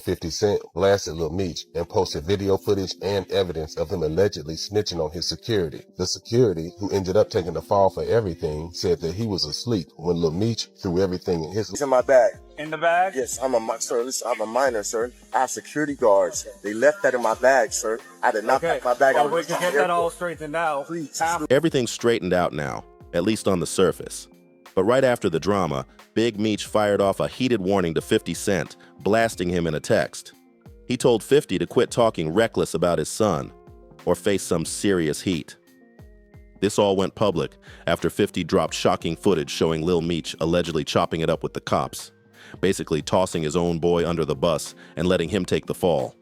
50 Cent blasted Lil Meech and posted video footage and evidence of him allegedly snitching on his security. The security, who ended up taking the fall for everything, said that he was asleep when Lil Meech threw everything in his... It's in my bag. In the bag? Yes, sir, listen, I'm a minor, sir. I have security guards. They left that in my bag, sir. I did not pack my bag. Well, we can get that all straightened out. Please. Everything's straightened out now, at least on the surface. But right after the drama, Big Meech fired off a heated warning to 50 Cent, blasting him in a text. He told 50 to quit talking reckless about his son, or face some serious heat. This all went public after 50 dropped shocking footage showing Lil Meech allegedly chopping it up with the cops, basically tossing his own boy under the bus and letting him take the fall.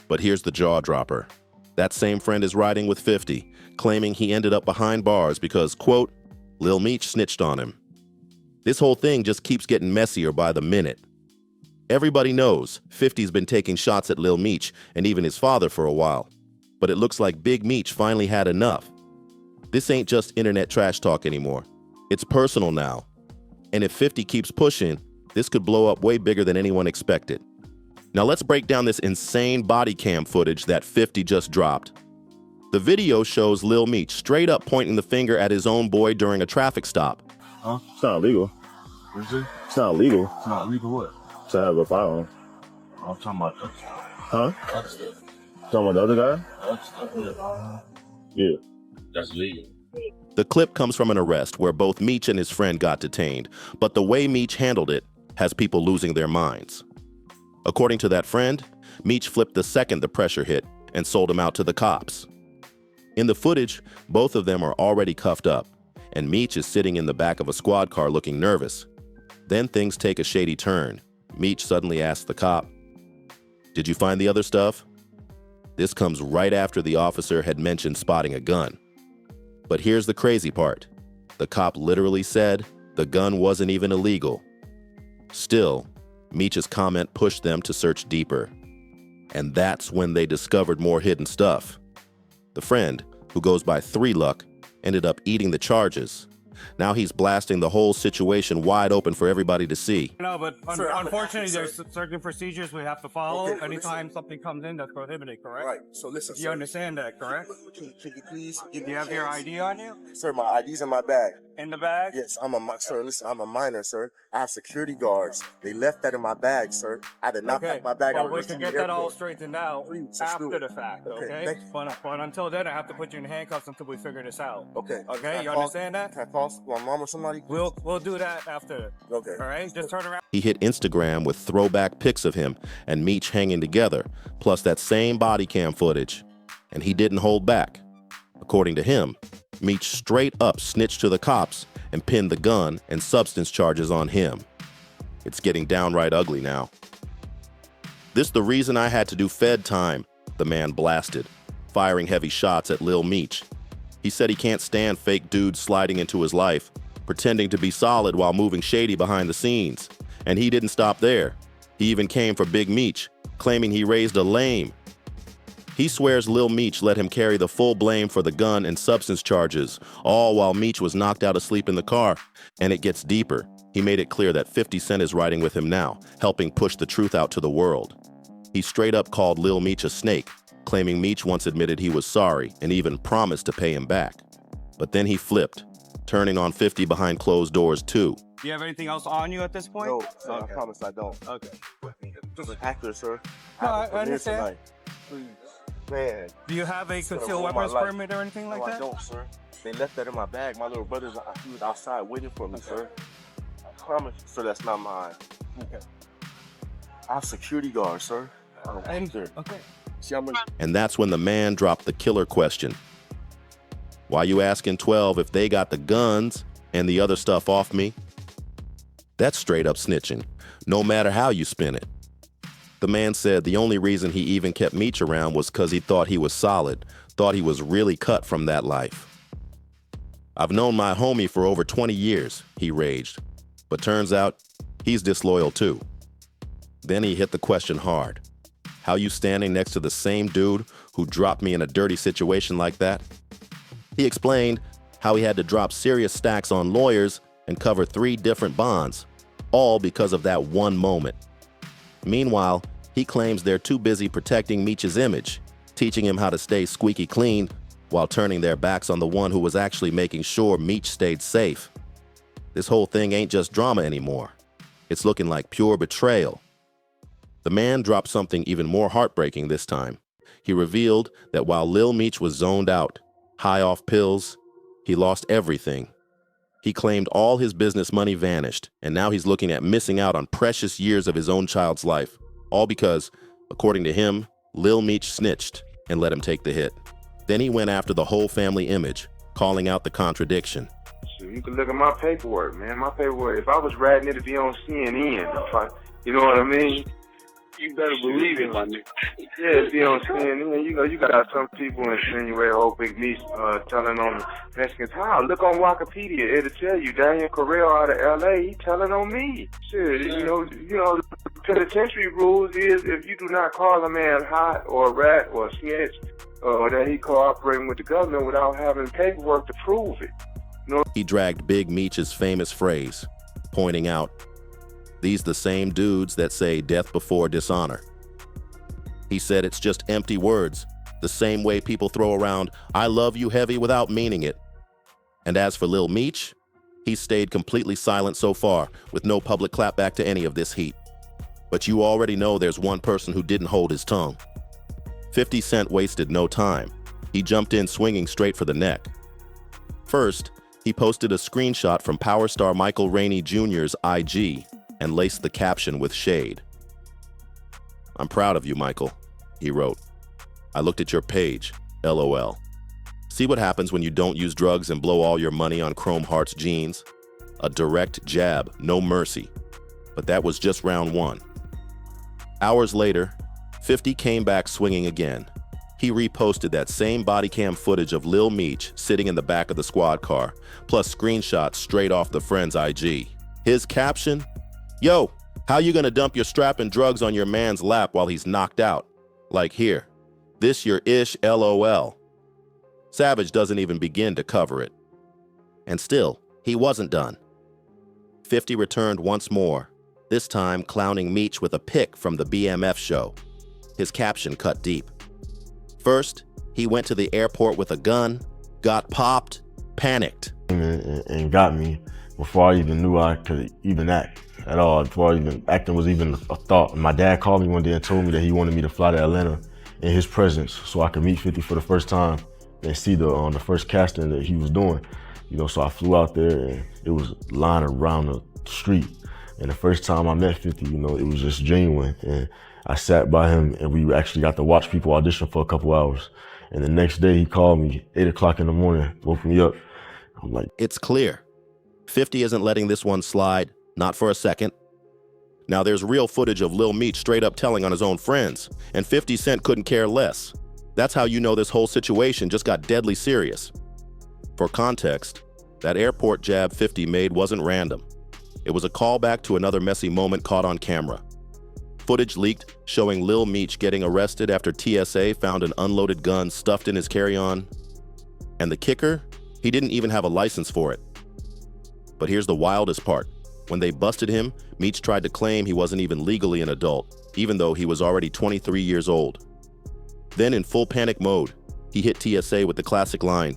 But here's the jaw dropper. That same friend is riding with 50, claiming he ended up behind bars because, quote, Lil Meech snitched on him. This whole thing just keeps getting messier by the minute. Everybody knows 50's been taking shots at Lil Meech and even his father for a while, but it looks like Big Meech finally had enough. This ain't just internet trash talk anymore. It's personal now. And if 50 keeps pushing, this could blow up way bigger than anyone expected. Now let's break down this insane body cam footage that 50 just dropped. The video shows Lil Meech straight up pointing the finger at his own boy during a traffic stop. Huh? It's not illegal. Is it? It's not illegal It's not legal what? to have a firearm. I'm talking about that. Huh? Other stuff. Talking about the other guy? Other stuff, yeah. Yeah. That's legal. The clip comes from an arrest where both Meech and his friend got detained, but the way Meech handled it has people losing their minds. According to that friend, Meech flipped the second the pressure hit and sold him out to the cops. In the footage, both of them are already cuffed up, and Meech is sitting in the back of a squad car looking nervous. Then things take a shady turn. Meech suddenly asks the cop, "Did you find the other stuff?" This comes right after the officer had mentioned spotting a gun. But here's the crazy part. The cop literally said the gun wasn't even illegal. Still, Meech's comment pushed them to search deeper. And that's when they discovered more hidden stuff. The friend, who goes by 3 Luck, ended up eating the charges. Now he's blasting the whole situation wide open for everybody to see. No, but Sir, unfortunately, sir. there's certain procedures we have to follow Okay, but anytime something comes in that's prohibited, correct? Right. So listen, You sir. understand that, correct? Can you please Do give me you a have your chance? ID on you? Sir, my ID's in my bag. In the bag? Yes, sir, listen, I'm a minor, sir. I have security guards. They left that in my bag, sir. I did not Okay. pack my bag. Well, I we was can in get the that all airport. straightened out Please, let's do after it. the fact, Okay, okay? thank you. But until then, I have to put you in handcuffs until we figure this out. Okay. Okay, Can I you call- understand that? Can I call my mom or somebody? We'll do that after. Okay. All right, just turn around. He hit Instagram with throwback pics of him and Meech hanging together, plus that same body cam footage. And he didn't hold back. According to him, Meech straight up snitched to the cops and pinned the gun and substance charges on him. It's getting downright ugly now. "This the reason I had to do Fed time," the man blasted, firing heavy shots at Lil Meech. He said he can't stand fake dudes sliding into his life, pretending to be solid while moving shady behind the scenes. And he didn't stop there. He even came for Big Meech, claiming he raised a lame. He swears Lil Meech let him carry the full blame for the gun and substance charges, all while Meech was knocked out asleep in the car. And it gets deeper. He made it clear that 50 Cent is riding with him now, helping push the truth out to the world. He straight up called Lil Meech a snake, claiming Meech once admitted he was sorry and even promised to pay him back. But then he flipped, turning on 50 behind closed doors too. Do you have anything else on you at this point? No, sir, Okay. I promise I don't. Okay. Just an actor, sir. No, have I a premiere understand. tonight. Please. Man. Do you have a Should've concealed ruined my weapons life. permit or anything like No, I that? don't, sir. They left that in my bag. My little brother's he was outside waiting for me, sir. I promise, sir, that's not mine. Okay. I have security guards, sir. Sir. Okay. See how much? And that's when the man dropped the killer question. "Why you asking 12 if they got the guns and the other stuff off me?" That's straight up snitching, no matter how you spin it. The man said the only reason he even kept Meech around was because he thought he was solid, thought he was really cut from that life. "I've known my homie for over 20 years, he raged. But turns out, he's disloyal too. Then he hit the question hard. "How you standing next to the same dude who dropped me in a dirty situation like that?" He explained how he had to drop serious stacks on lawyers and cover 3 different bonds, all because of that one moment. Meanwhile, he claims they're too busy protecting Meech's image, teaching him how to stay squeaky clean while turning their backs on the one who was actually making sure Meech stayed safe. This whole thing ain't just drama anymore. It's looking like pure betrayal. The man dropped something even more heartbreaking this time. He revealed that while Lil Meech was zoned out, high off pills, he lost everything. He claimed all his business money vanished, and now he's looking at missing out on precious years of his own child's life, all because, according to him, Lil Meech snitched and let him take the hit. Then he went after the whole family image, calling out the contradiction. So you can look at my paperwork, man. My paperwork, if I was writing it to be on CNN, you know what I mean? You better believe it, my nigga. Yeah, be on CNN. You got some people insinuate, Big Meech telling on Mexicans. How? Look on Wikipedia. It'll tell you Daniel Correll out of L.A. He telling on me. Shit, you know, penitentiary rules is if you do not call a man hot or a rat or a snitch or that he cooperating with the government without having paperwork to prove it. You know? He dragged Big Meech's famous phrase, pointing out, "These the same dudes that say death before dishonor." He said it's just empty words, the same way people throw around, "I love you" heavy without meaning it. And as for Lil Meech, he's stayed completely silent so far, with no public clapback to any of this heat. But you already know there's one person who didn't hold his tongue. 50 Cent wasted no time. He jumped in swinging straight for the neck. First, he posted a screenshot from power star Michael Rainey Jr.'s IG and laced the caption with shade. "I'm proud of you, Michael," he wrote. "I looked at your page, LOL. See what happens when you don't use drugs and blow all your money on Chrome Hearts jeans? A direct jab, no mercy. But that was just round one." Hours later, 50 came back swinging again. He reposted that same body cam footage of Lil Meech sitting in the back of the squad car, plus screenshots straight off the friend's IG. His caption, "Yo, how you gonna dump your strap and drugs on your man's lap while he's knocked out? Like here, this your ish LOL. Savage doesn't even begin to cover it. And still, he wasn't done. 50 returned once more, this time clowning Meech with a pic from the BMF show. His caption cut deep. First, he went to the airport with a gun, got popped, panicked. And got me before I even knew I could even act at all, before acting was even a thought. My dad called me one day and told me that he wanted me to fly to Atlanta in his presence so I could meet 50 for the first time and see the first casting that he was doing. You know, so I flew out there and it was lined around the street. And the first time I met 50, you know, it was just genuine. And I sat by him and we actually got to watch people audition for a couple hours. And the next day he called me, 8 o'clock in the morning, woke me up. I'm like, it's clear. 50 isn't letting this one slide, not for a second. Now there's real footage of Lil Meech straight up telling on his own friends, and 50 Cent couldn't care less. That's how you know this whole situation just got deadly serious. For context, that airport jab 50 made wasn't random. It was a callback to another messy moment caught on camera. Footage leaked showing Lil Meech getting arrested after TSA found an unloaded gun stuffed in his carry-on. And the kicker? He didn't even have a license for it. But here's the wildest part. When they busted him, Meech tried to claim he wasn't even legally an adult, even though he was already 23 years old. Then in full panic mode, he hit TSA with the classic line,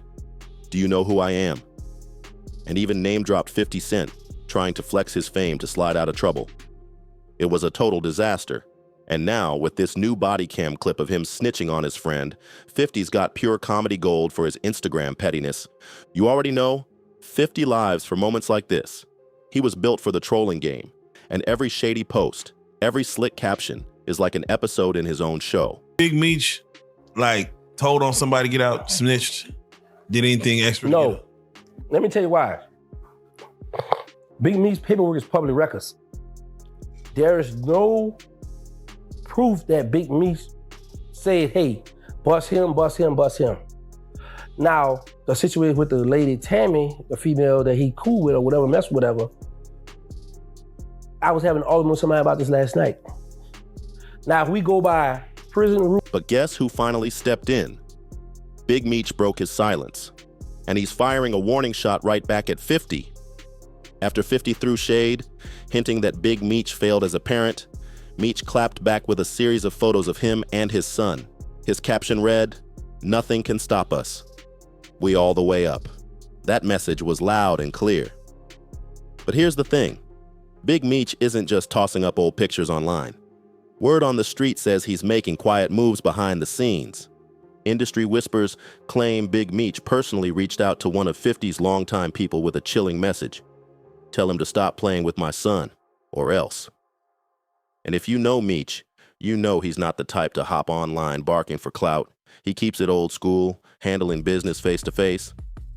"Do you know who I am?" And even name-dropped 50 Cent, trying to flex his fame to slide out of trouble. It was a total disaster. And now, with this new body cam clip of him snitching on his friend, 50's got pure comedy gold for his Instagram pettiness. You already know, 50 lives for moments like this. He was built for the trolling game, and every shady post, every slick caption is like an episode in his own show. Big Meech, like, told on somebody to get out, snitched, did anything extra? No. Let me tell you why. Big Meech's paperwork is public records. There is no proof that Big Meech said, "Hey, bust him, bust him, bust him." Now, the situation with the lady Tammy, the female that he cool with or whatever, mess with whatever, I was having an argument with somebody about this last night. Now, if we go by prison rules. But guess who finally stepped in? Big Meech broke his silence, and he's firing a warning shot right back at 50. After 50 threw shade, hinting that Big Meech failed as a parent, Meech clapped back with a series of photos of him and his son. His caption read, "Nothing can stop us. We all the way up." That message was loud and clear. But here's the thing. Big Meech isn't just tossing up old pictures online. Word on the street says he's making quiet moves behind the scenes. Industry whispers claim Big Meech personally reached out to one of 50's longtime people with a chilling message. Tell him to stop playing with my son, or else. And if you know Meech, you know he's not the type to hop online barking for clout. He keeps it old school, handling business face to face.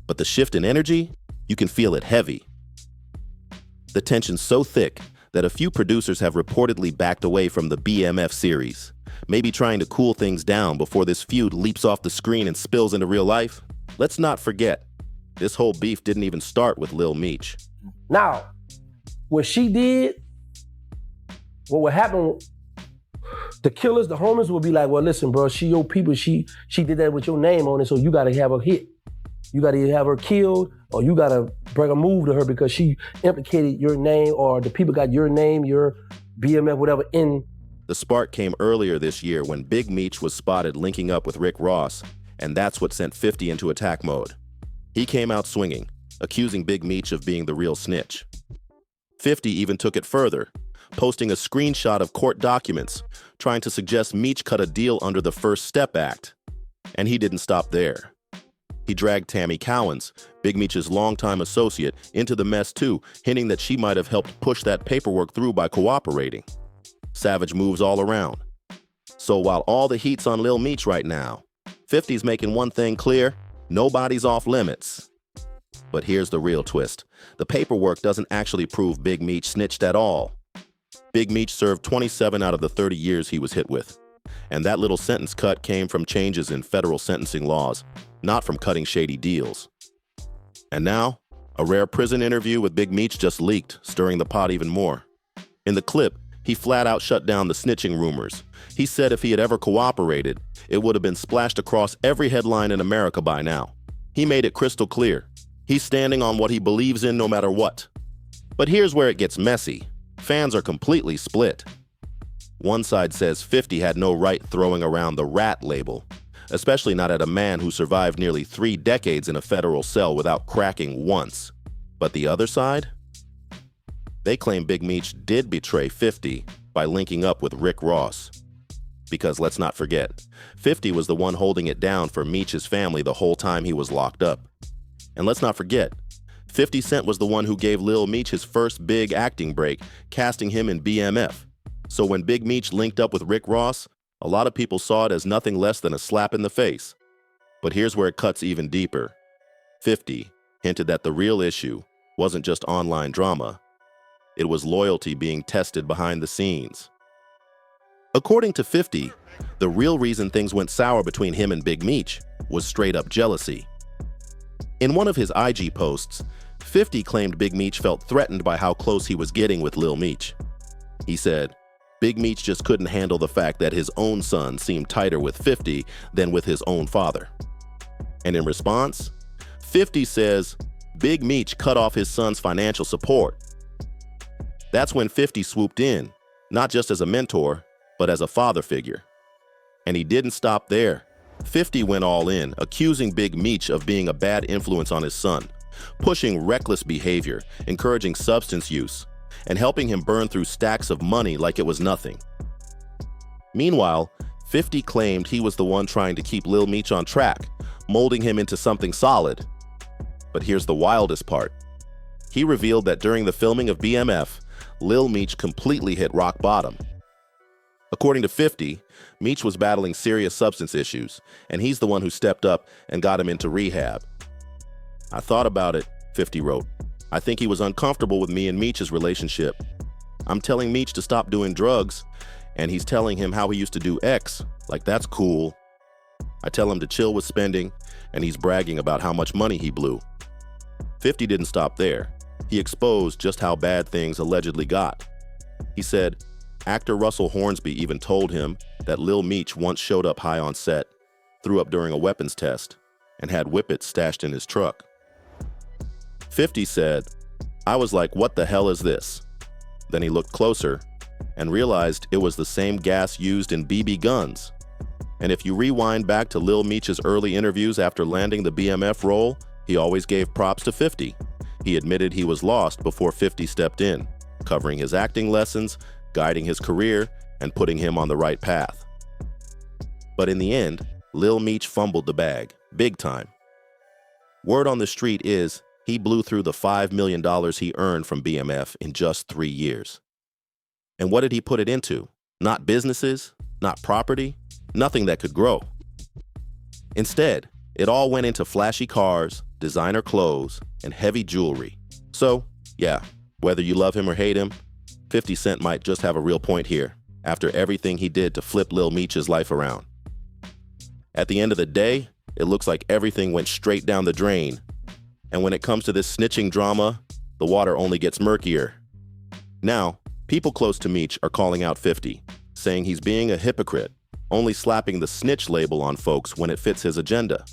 But the shift in energy, you can feel it heavy. The tension's so thick that a few producers have reportedly backed away from the BMF series, maybe trying to cool things down before this feud leaps off the screen and spills into real life. Let's not forget, this whole beef didn't even start with Lil Meech. Now, what she did, what would happen, the killers, the homies will be like, well, listen, bro, she your people, she did that with your name on it, so you gotta have her hit. You gotta either have her killed, or you gotta bring a move to her because she implicated your name, or the people got your name, your BMF, whatever, in. The spark came earlier this year when Big Meech was spotted linking up with Rick Ross, and that's what sent 50 into attack mode. He came out swinging, accusing Big Meech of being the real snitch. 50 even took it further, posting a screenshot of court documents, trying to suggest Meech cut a deal under the First Step Act. And he didn't stop there. He dragged Tammy Cowens, Big Meech's longtime associate, into the mess too, hinting that she might have helped push that paperwork through by cooperating. Savage moves all around. So while all the heat's on Lil Meech right now, 50's making one thing clear: nobody's off limits. But here's the real twist. The paperwork doesn't actually prove Big Meech snitched at all. Big Meech served 27 out of the 30 years he was hit with. And that little sentence cut came from changes in federal sentencing laws, not from cutting shady deals. And now, a rare prison interview with Big Meech just leaked, stirring the pot even more. In the clip, he flat out shut down the snitching rumors. He said if he had ever cooperated, it would have been splashed across every headline in America by now. He made it crystal clear. He's standing on what he believes in no matter what. But here's where it gets messy. Fans are completely split. One side says 50 had no right throwing around the rat label, especially not at a man who survived nearly 3 decades in a federal cell without cracking once. But the other side? They claim Big Meech did betray 50 by linking up with Rick Ross. Because let's not forget, 50 was the one holding it down for Meech's family the whole time he was locked up. And let's not forget, 50 Cent was the one who gave Lil Meech his first big acting break, casting him in BMF. So when Big Meech linked up with Rick Ross, a lot of people saw it as nothing less than a slap in the face. But here's where it cuts even deeper. 50 hinted that the real issue wasn't just online drama. It was loyalty being tested behind the scenes. According to 50, the real reason things went sour between him and Big Meech was straight up jealousy. In one of his IG posts, 50 claimed Big Meech felt threatened by how close he was getting with Lil Meech. He said, Big Meech just couldn't handle the fact that his own son seemed tighter with 50 than with his own father. And in response, 50 says Big Meech cut off his son's financial support. That's when 50 swooped in, not just as a mentor, but as a father figure. And he didn't stop there. 50 went all in, accusing Big Meech of being a bad influence on his son, pushing reckless behavior, encouraging substance use, and helping him burn through stacks of money like it was nothing. Meanwhile, 50 claimed he was the one trying to keep Lil Meech on track, molding him into something solid. But here's the wildest part. He revealed that during the filming of BMF, Lil Meech completely hit rock bottom. According to 50, Meech was battling serious substance issues, and he's the one who stepped up and got him into rehab. I thought about it, 50 wrote. I think he was uncomfortable with me and Meech's relationship. I'm telling Meech to stop doing drugs, and he's telling him how he used to do X, like that's cool. I tell him to chill with spending, and he's bragging about how much money he blew. 50 didn't stop there. He exposed just how bad things allegedly got. He said, actor Russell Hornsby even told him that Lil Meech once showed up high on set, threw up during a weapons test, and had whippets stashed in his truck. 50 said, I was like, what the hell is this? Then he looked closer and realized it was the same gas used in BB guns. And if you rewind back to Lil Meech's early interviews after landing the BMF role, he always gave props to 50. He admitted he was lost before 50 stepped in, covering his acting lessons, guiding his career, and putting him on the right path. But in the end, Lil Meech fumbled the bag, big time. Word on the street is he blew through the $5 million he earned from BMF in just 3 years. And what did he put it into? Not businesses, not property, nothing that could grow. Instead, it all went into flashy cars, designer clothes, and heavy jewelry. So, yeah, whether you love him or hate him, 50 Cent might just have a real point here, after everything he did to flip Lil Meech's life around. At the end of the day, it looks like everything went straight down the drain. And when it comes to this snitching drama, the water only gets murkier. Now, people close to Meech are calling out 50, saying he's being a hypocrite, only slapping the snitch label on folks when it fits his agenda.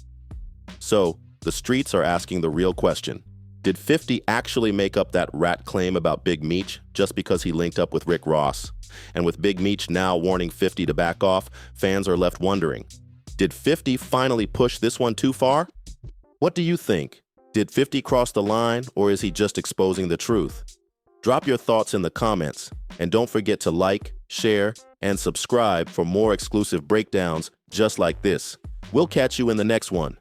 So, the streets are asking the real question. Did 50 actually make up that rat claim about Big Meech just because he linked up with Rick Ross? And with Big Meech now warning 50 to back off, fans are left wondering, did 50 finally push this one too far? What do you think? Did 50 cross the line, or is he just exposing the truth? Drop your thoughts in the comments, and don't forget to like, share, and subscribe for more exclusive breakdowns just like this. We'll catch you in the next one.